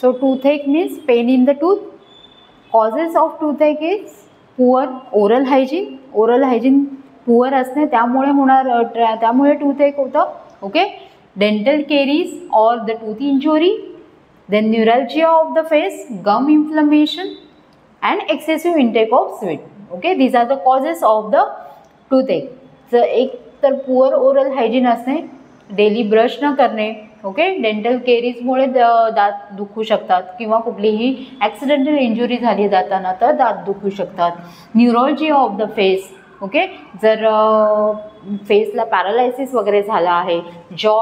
So toothache means pain in the tooth. Causes of toothache is poor oral hygiene. Oral hygiene poor असणे त्यामुळे toothache होतं. Okay. Dental caries or the tooth injury. Then neuralgia of the face, gum inflammation and excessive intake of sweet. Okay. These are the causes of the toothache. जर एक तर poor oral hygiene असणे, daily brush न करणे. Okay. Dental केरीजमुळे दात दुखू शकतात किंवा कुठलीही ॲक्सिडेंटल इंजुरी झाली दातांना तर दात दुखू शकतात. Neurology of the face. Okay. जर फेसला पॅरालायसिस वगैरे झाला आहे, जॉ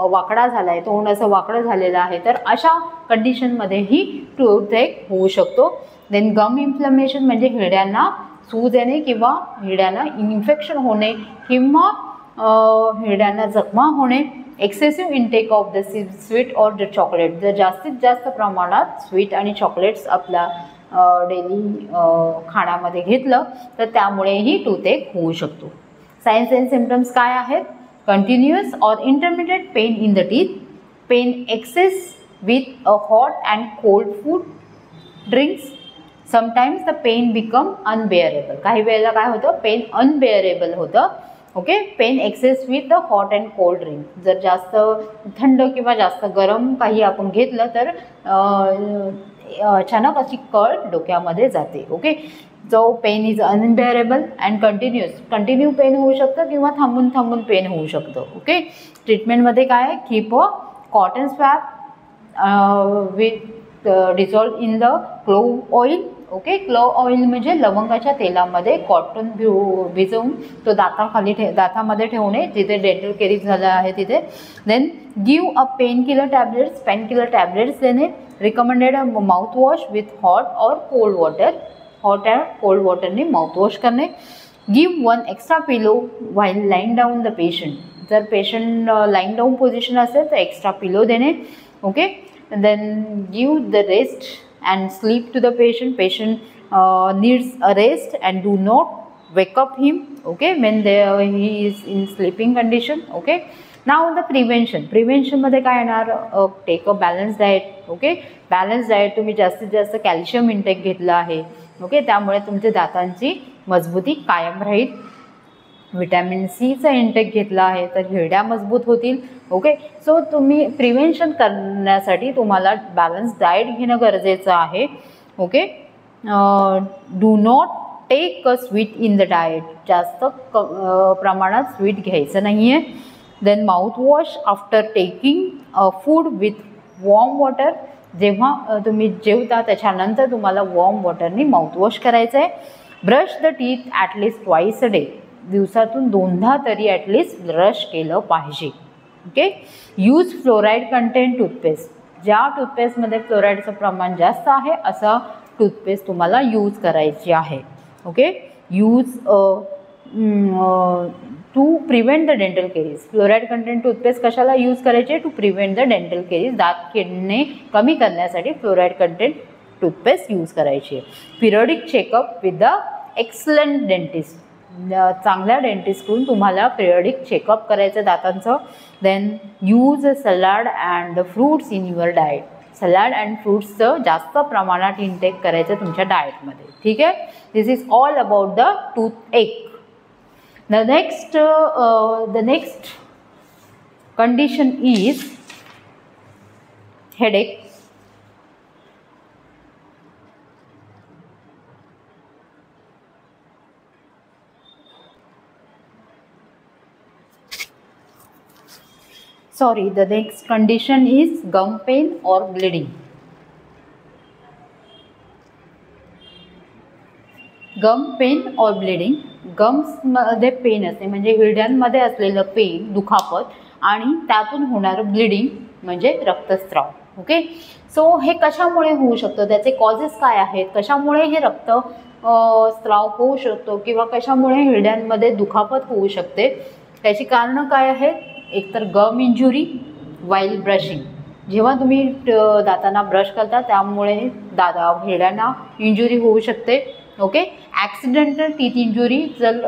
वाकडा झाला आहे, तोंड असं वाकडं झालेलं आहे, तर अशा कंडिशनमध्येही टूथेक होऊ शकतो. देन गम इन्फ्लमेशन म्हणजे हिरड्यांना सूज येणे किंवा हिरड्यांना इन्फेक्शन होणे किंवा हिरड्यांना जखमा होणे. Excessive intake of the sweet or the chocolate. जर जास्तीत जास्त प्रमाणात स्वीट आणि चॉकलेट्स आपल्या डेली खाण्यामध्ये घेतलं तर त्यामुळेही टूथेक होऊ शकतो. सायन्स अँड सिम्पटम्स काय आहेत? Continuous or intermediate pain in the teeth, pain excess with a hot and cold food, drinks. Sometimes the pain become unbearable. काही वेळेला काय होतं? पेन अनबेअरेबल होतं. Okay. Pain excess with the hot and cold drink. जर जास्त थंड किंवा जास्त गरम काही आपण घेतलं तर अचानक अशी कळ डोक्यामध्ये जाते. ओके. जो pain is unbearable and continue pain होऊ शकतं किंवा थांबून थांबून पेन होऊ शकतं. ओके. ट्रीटमेंटमध्ये काय आहे? Keep a cotton swab with dissolve in the clove oil. Okay. Clove oil म्हणजे लवंगाच्या तेलामध्ये कॉटन भिजवून तो दातामध्ये ठेवणे जिथे डेंटल केरीज झालं आहे तिथे. Then give a painkiller tablets देणे. रिकमेंडेड माउथवॉश विथ हॉट और cold water. Hot and cold वॉटरने माउथवॉश करणे. Give one extra pillow while lying down the patient. जर पेशंट लाईंग डाऊन पोझिशन असेल तर एक्स्ट्रा पिलो देणे. Okay. Then give the rest and sleep to the patient. Patient needs a rest and do not wake up him, okay, when he is in sleeping condition. Okay. Now the prevention मध्ये काय येणार? Take a balance diet. Okay. Balance diet तुम्ही जास्तीत जास्त calcium intake घेतलं आहे. Okay. त्यामुळे तुमच्या दातांची मजबूती कायम राहील. विटॅमिन सीचा इंटेक घेतला आहे तर हिरड्या मजबूत होतील. ओके. सो तुम्ही प्रिव्हेन्शन करण्यासाठी तुम्हाला बॅलन्स डाएट घेणं गरजेचं आहे. Okay. Do not take a sweet in the diet. जास्त प्रमाणात स्वीट घ्यायचं नाही आहे. Then mouthwash after taking food with warm water. जेव्हा तुम्ही जेवता त्याच्यानंतर तुम्हाला वॉर्म वॉटरनी माउथवॉश करायचं आहे. Brush the teeth at least twice a day. दिवसातून 2दा तरी ॲटलिस्ट ब्रश केलं पाहिजे. Okay. Use fluoride content toothpaste. ज्या टूथपेस्टमध्ये फ्लोराईडचं प्रमाण जास्त आहे असा टूथपेस्ट तुम्हाला यूज करायची आहे. Okay. Use to prevent the dental caries. Fluoride content toothpaste कशाला यूज करायचे? To prevent the dental caries. दात किडणे कमी करण्यासाठी फ्लोराईड कंटेंट टूथपेस्ट यूज करायची आहे. Periodic checkup with the excellent dentist. चांगल्या डेंटिस्टकडून तुम्हाला पिरियडिक चेकअप करायचं दातांचं. Then use salad and fruits in your diet. Salad and फ्रूट्सचं जास्त प्रमाणात इंटेक करायचं तुमच्या डाएटमध्ये. ठीक आहे. This is all about the toothache. The next condition is headache. The next condition is gum pain or bleeding. Gum pain or bleeding. गम्समध्ये pain असते म्हणजे हिरड्यांमध्ये असलेलं पेन, दुखापत आणि त्यातून होणारं ब्लिडिंग म्हणजे रक्तस्राव. ओके. सो हे कशामुळे होऊ शकतं? त्याचे कॉजेस काय आहेत? कशामुळे हे रक्त स्राव होऊ शकतो किंवा कशामुळे हिरड्यांमध्ये दुखापत होऊ शकते? त्याची कारणं काय आहेत? एकतर गम इंजुरी वाईल ब्रशिंग. जेव्हा तुम्ही दातांना ब्रश करता त्यामुळे हिरड्यांना इंजुरी होऊ शकते. ओके. Accidental teeth injury. जर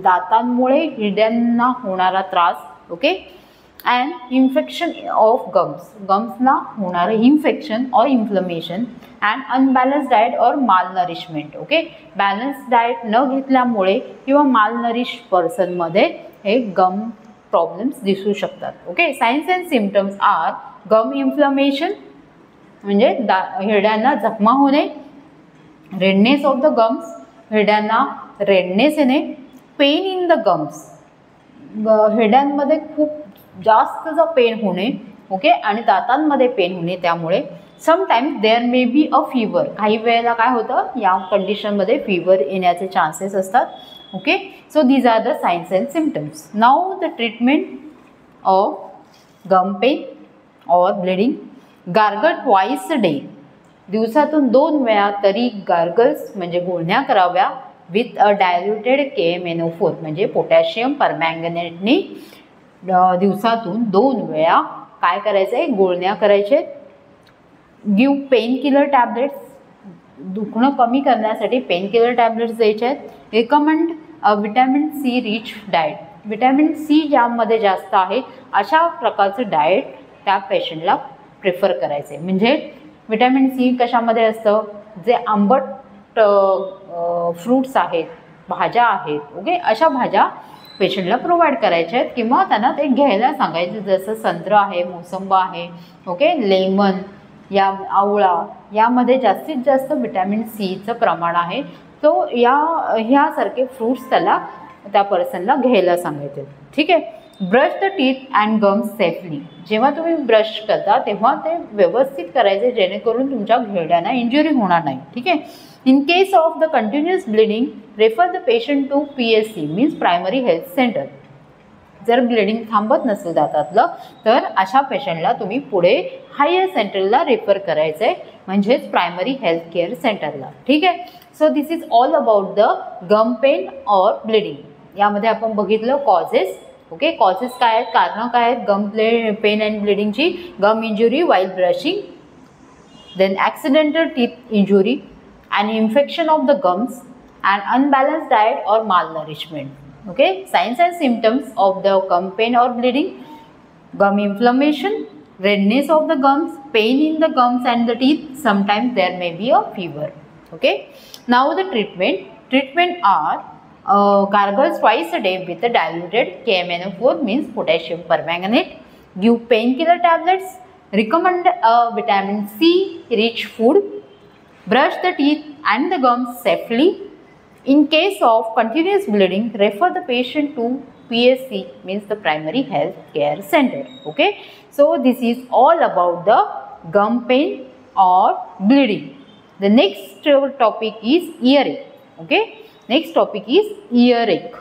दातांमुळे हिरड्यांना होणारा त्रास. ओके. अँड इन्फेक्शन ऑफ गम्सला होणारं इन्फेक्शन और इन्फ्लमेशन अँड अनबॅलन्स डाएट और मालनरिशमेंट. ओके, बॅलन्स डाएट न घेतल्यामुळे किंवा मालनरिश पर्सनमध्ये हे गम प्रॉब्लेम्स दिसू शकतात. Okay, signs and symptoms are gum inflammation म्हणजे हिरड्यांना जखमा होणे, रेडनेस ऑफ द गम्स हिरड्यांना रेडनेस येणे, पेन इन द गम्स हिरड्यांमध्ये खूप जास्त पेन होणे. ओके, आणि दातांमध्ये पेन होणे. त्यामुळे sometimes there may be a fever, काही वेळेला काय होतं या कंडिशनमध्ये फीवर येण्याचे चान्सेस असतात. Okay, so these are the signs and symptoms. Now the treatment of gum pain और bleeding. Gargle twice a day, दिवसातून 2 वेळा तरी गार्गल्स म्हणजे गुळण्या कराव्या विथ अ डायल्युटेड KMNO4 म्हणजे पोटॅशियम परमँगनेटनी दिवसातून 2 वेळा काय करायचं आहे, गुळण्या करायचे. गिव पेन किलर टॅबलेट्स, दुखणं कमी करण्यासाठी पेन किलर टॅबलेट्स द्यायचे आहेत. Recommend vitamin C rich diet, vitamin C ज्यामध्ये जास्त आहे अशा प्रकारचं डाएट त्या पेशंटला प्रिफर करायचे. म्हणजे विटॅमिन सी कशामध्ये असतं, जे आंबट फ्रूट्स आहेत, भाज्या आहेत. ओके, अशा भाज्या पेशंटला प्रोव्हाइड करायच्या आहेत किंवा त्यांना ते घ्यायला सांगायचे, जसं संत्र आहे, मोसंबा आहे. ओके, लेमन, या आवळा यामध्ये जास्तीत जास्त विटॅमिन सीचं प्रमाण आहे. तो ह्यासारखे फ्रूट्स त्या पर्सनला घ्यायला सांगायचे. ठीक आहे. Brush the teeth and gums safely, जेव्हा तुम्ही ब्रश करता तेव्हा ते व्यवस्थित करायचे जेणेकरून तुमच्या हिरड्यांना इंजुरी होणार नाही. ठीक आहे. In case of the continuous bleeding refer the patient to PSC means primary health centre. जर ब्लिडिंग थांबत नसेल दातातलं तर अशा पेशंटला तुम्ही पुढे हायर सेंटरला रेफर करायचं आहे, म्हणजेच प्रायमरी हेल्थ केअर सेंटरला. ठीक आहे. So this is all about the gum pain और ब्लिडिंग. यामध्ये आपण बघितलं कॉजेस. ओके, कॉजेस काय आहेत, कारणं काय आहेत गम पेन अँड ब्लिडिंगची. Gum injury while brushing, then accidental teeth injury, an infection of the gums, and unbalanced diet or malnourishment. Okay, signs and symptoms of the gum pain or bleeding: gum inflammation, redness of the gums, pain in the gums and the teeth. Sometimes there may be a fever. Okay, now the treatment are gargle twice a day with a diluted KMNO4 means potassium permanganate. Give painkiller tablets. Recommend vitamin C rich food. Brush the teeth and the gums safely. In case of continuous bleeding, refer the patient to PSC means the primary health care center. Okay, so this is all about the gum pain or bleeding. The next topic is earache. Okay, next topic is earache.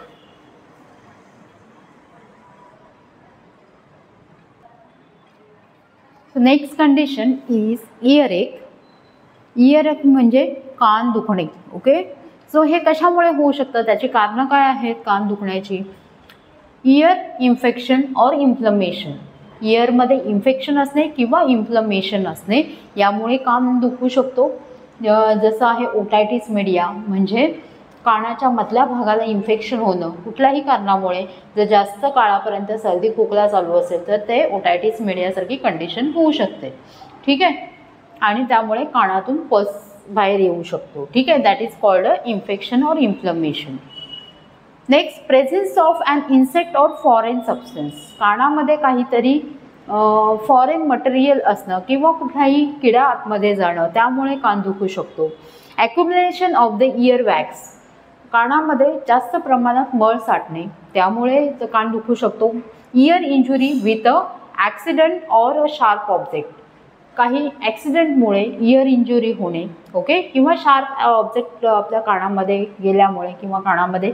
So next condition is earache. इयरएक म्हणजे कान दुखणे. Okay, so हे कशामुळे होऊ शकतं, त्याची कारणं काय आहेत कान दुखण्याची. इयर इन्फेक्शन और इन्फ्लमेशन, इयरमध्ये इन्फेक्शन असणे किंवा इन्फ्लमेशन असणे यामुळे कान दुखू शकतो. जसं आहे ओटायटिस मीडिया म्हणजे कानाच्या मधल्या भागाला इन्फेक्शन होणं कुठल्याही कारणामुळे. जर जास्त काळापर्यंत सर्दी खोकला चालू असेल तर ते ओटायटिस मीडियासारखी कंडिशन होऊ शकते. ठीक आहे, आणि त्यामुळे कानातून पस बाहेर येऊ शकतो. ठीक आहे, that is called a infection और inflammation. Next, presence of an insect और फॉरेन सबस्टन्स, कानामध्ये काहीतरी फॉरेन मटेरियल असणं किंवा कुठलाही किडा आतमध्ये जाणं त्यामुळे कान दुखू शकतो. ॲक्युमुलेशन ऑफ द इयर वॅक्स, कानामध्ये जास्त प्रमाणात मळ साठणे त्यामुळे कान दुखू शकतो. Year injury with a accident और अ शार्प ऑब्जेक्ट, काही ॲक्सिडेंटमुळे इयर इंजुरी होणे. ओके, किंवा शार्प ऑब्जेक्ट आपल्या कानामध्ये गेल्यामुळे किंवा कानामध्ये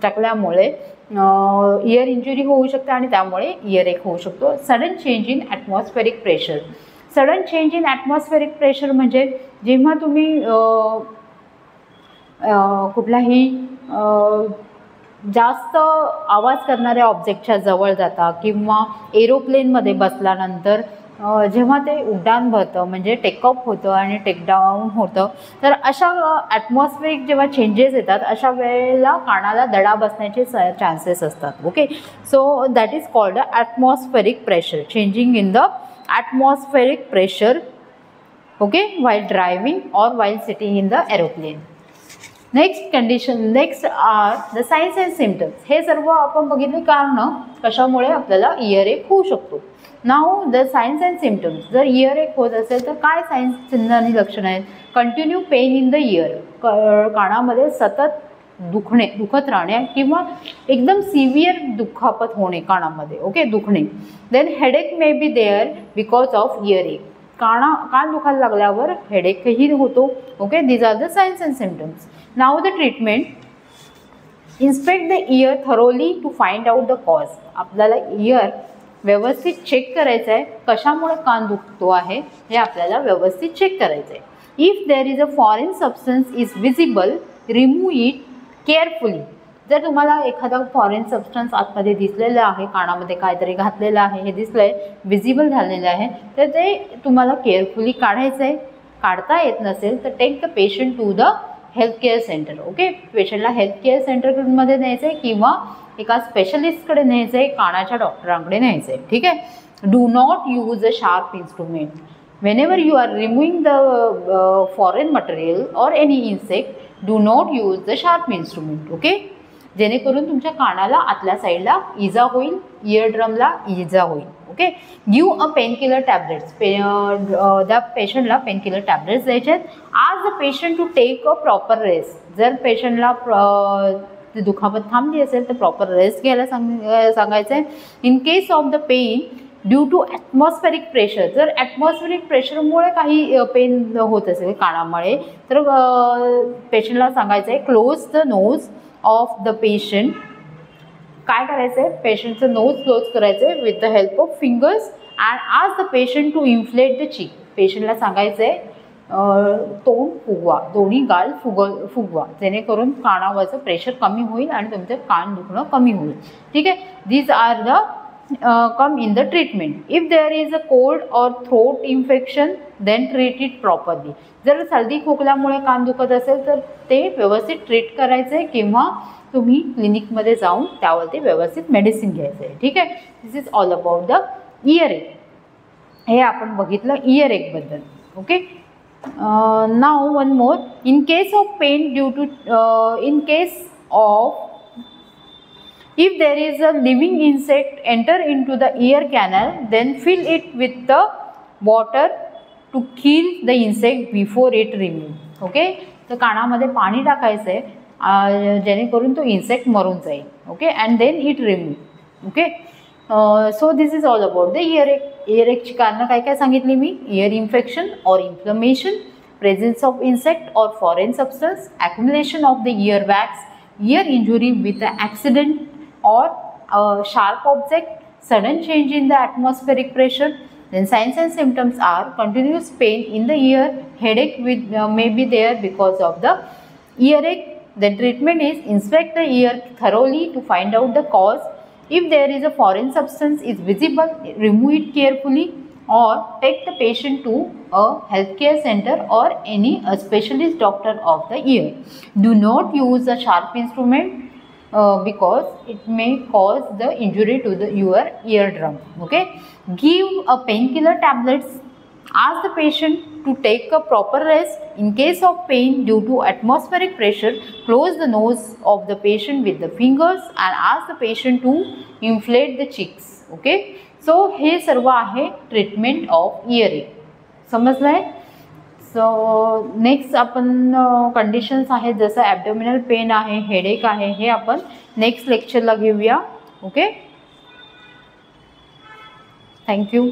टाकल्यामुळे इयर इंजुरी होऊ शकते आणि त्यामुळे इयरएक होऊ शकतो. Sudden change in atmospheric pressure, sudden change in atmospheric pressure म्हणजे जेव्हा तुम्ही कुठलाही जास्त आवाज करणाऱ्या ऑब्जेक्टच्या जवळ जाता किंवा एरोप्लेनमध्ये बसल्यानंतर जेव्हा ते उड्डाण भरतं म्हणजे टेकअप होतं आणि टेकडाऊन होतं, तर अशा ॲटमॉस्फेरिक जेव्हा चेंजेस येतात अशा वेळेला कानाला दडा बसण्याचे चान्सेस असतात. Okay, so that is called atmospheric pressure, changing in the atmospheric pressure, okay, while driving or while sitting in the aeroplane. Next are the signs and symptoms. हे सर्व आपण बघितले कारण कशामुळे आपल्याला इयर एक होऊ शकतो. नाव द साइन्स अँड सिम्पटम्स. जर इयर एक होत असेल तर काय सायन्स चिन्ह आणि लक्षणं आहेत? Continue pen in the year, कानामध्ये सतत दुखत राहणे किंवा एकदम सिव्हिअर दुखापत होणे कानामध्ये, ओके, दुखणे. Then headache may be there because of earache, कान दुखायला लागल्यावर हेडेकही होतो. Okay, these are the signs and symptoms. Now the treatment. Inspect the ear thoroughly to find out the cause. आपल्याला इयर व्यवस्थित चेक करायचं आहे, कशामुळे कान दुखतो आहे हे आपल्याला व्यवस्थित चेक करायचं आहे. If there is a foreign substance is visible, remove it carefully. जर तुम्हाला एखादा फॉरेन सबस्टन्स आतमध्ये दिसलेलं आहे, कानामध्ये काहीतरी घातलेलं आहे, हे दिसलं आहे, विजिबल झालेलं आहे, तर ते तुम्हाला केअरफुली काढायचं आहे. काढता येत नसेल तर take the patient to the health care centre. Okay, पेशंटला हेल्थ केअर सेंटरमध्ये न्यायचं आहे किंवा एका स्पेशलिस्टकडे न्यायचं आहे, कानाच्या डॉक्टरांकडे न्यायचं आहे. ठीक आहे. Do not use a sharp instrument. Whenever you are removing the foreign material or any insect, do not use the sharp instrument. Okay, जेणेकरून तुमच्या कानाला आतल्या साईडला इजा होईल, इयर ड्रमला इजा होईल. Okay, give a painkiller tablets. त्या पेशंटला पेनकिलर टॅबलेट्स द्यायचे आहेत. Ask the patient to take a proper rest. जर पेशंटला दुखापत थांबली असेल तर प्रॉपर रेस्ट घ्यायला सांगायचं आहे. In case of the pain due to atmospheric pressure. जर ॲटमॉस्फेरिक प्रेशरमुळे काही पेन होत असेल कानामुळे तर पेशंटला सांगायचं आहे close the nose of the patient. काय करायचं आहे? पेशंटचं नोज क्लोज करायचं आहे with the help of fingers and ask the patient to inflate the cheek. पेशंटला सांगायचं आहे तोंड फुगवा, दोन्ही गाल फुगवा, जेणेकरून कानावरचं प्रेशर कमी होईल आणि तुमचं कान दुखणं कमी होईल. ठीक आहे. These are the come in the treatment. If there is a cold or throat infection, then treat it properly. जर सर्दी खोकल्यामुळे कान दुखत असेल तर ते व्यवस्थित ट्रीट करायचं आहे किंवा तुम्ही क्लिनिकमध्ये जाऊन त्यावरती व्यवस्थित मेडिसिन घ्यायचं आहे. ठीक आहे. This is all about the ear ache. हे आपण बघितलं इयर एक बद्दल. Okay, now one more. In case of pain due to in case of if there is a living insect enter into the ear canal, then fill it with the water to kill the insect before it remove. Okay, तर कानामध्ये पाणी टाकायचं आहे जेणेकरून तो insect मरून जाईल. Okay, and then it remove. Okay, so this is all about the ear ache. Ear एकची कारणं काय काय सांगितली मी? इयर इन्फेक्शन और इन्फ्लमेशन, प्रेझेन्स ऑफ इन्सेक्ट और foreign substance, accumulation of the ear wax, ear injury with the accident or a sharp object, sudden change in the atmospheric pressure. Then signs and symptoms are continuous pain in the ear, headache with may be there because of the earache. The treatment is inspect the ear thoroughly to find out the cause. If there is a foreign substance is visible, remove it carefully or take the patient to a healthcare center or any specialist doctor of the ear. Do not use a sharp instrument because it may cause the injury to your eardrum. Okay, give a painkiller tablets. Ask the patient to take a proper rest. In case of pain due to atmospheric pressure, close the nose of the patient with the fingers and ask the patient to inflate the cheeks. Okay, so हे सर्व आहे treatment of hearing. समजलंय? So next आपण conditions आहेत जसं ॲब्डोमिनल pen आहे, headache आहे, हे आपण नेक्स्ट लेक्चरला घेऊया. Okay, thank you.